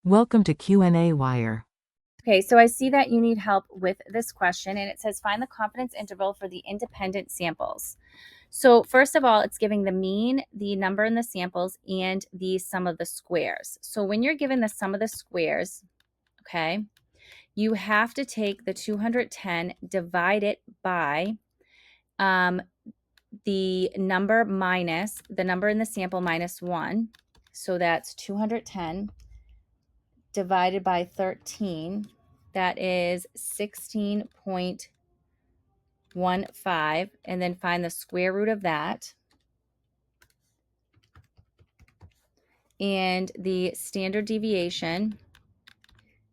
Welcome to qnawire. Okay, so I see that you need help with this question, and it says find the confidence interval for the independent samples. So first of all, it's giving the mean, the number in the samples, and the sum of the squares. So when you're given the sum of the squares, okay, you have to take the 210, divide it by the number minus, the number in the sample minus 1. So that's 210 divided by 13. That is 16.15, and then find the square root of that. And the standard deviation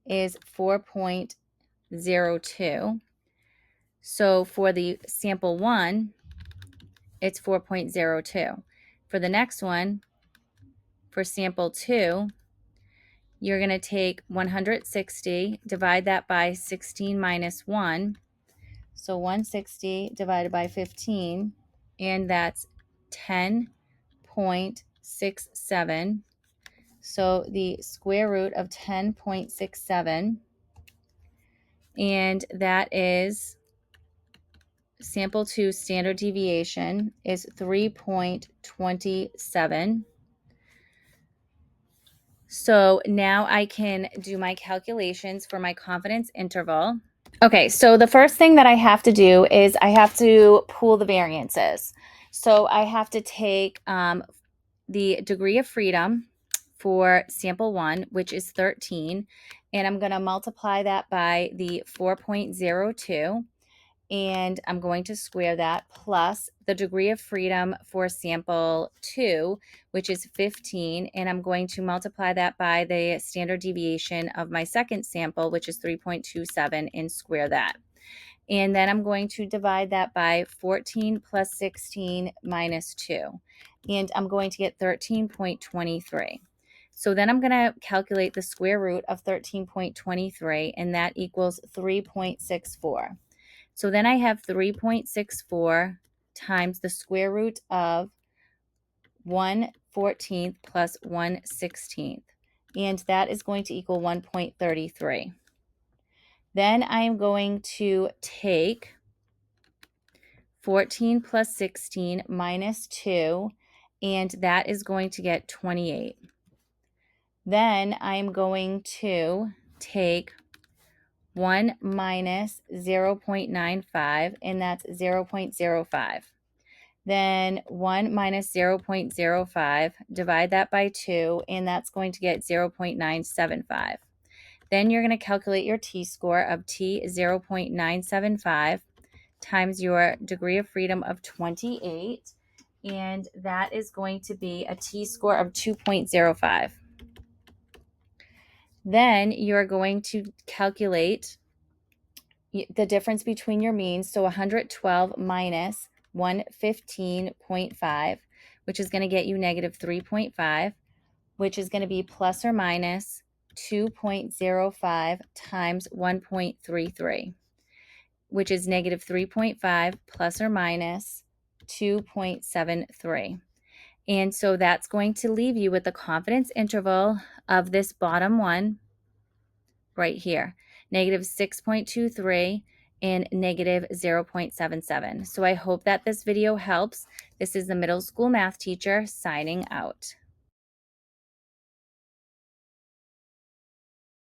is 4.02. So for the sample 1, it's 4.02. For the next one, for sample 2, you're going to take 160, divide that by 16 minus 1. So 160 divided by 15, and that's 10.67. So the square root of 10.67, and that is sample 2 standard deviation is 3.27. So now I can do my calculations for my confidence interval. Okay, so the first thing that I have to do is I have to pool the variances. So I have to take the degree of freedom for sample 1, which is 13, and I'm going to multiply that by the 4.02, and I'm going to square that, plus the degree of freedom for sample 2, which is 15, and I'm going to multiply that by the standard deviation of my second sample, which is 3.27, and square that. And then I'm going to divide that by 14 plus 16 minus 2. And I'm going to get 13.23. So then I'm going to calculate the square root of 13.23, and that equals 3.64. So then I have 3.64 times the square root of 1/14 plus 1/16. And that is going to equal 1.33. Then I am going to take 14 plus 16 minus 2, and that is going to get 28. Then I am going to take 1 minus 0.95, and that's 0.05. Then 1 minus 0.05, divide that by 2, and that's going to get 0.975. Then you're going to calculate your t-score of t 0.975 times your degree of freedom of 28, and that is going to be a t-score of 2.05. Then you're going to calculate the difference between your means, so 112 minus 115.5, which is going to get you negative 3.5, which is going to be plus or minus 2.05 times 1.33, which is negative 3.5 plus or minus 2.73. And so that's going to leave you with the confidence interval of this bottom one right here, negative 6.23 and negative 0.77. So I hope that this video helps. This is the middle school math teacher signing out.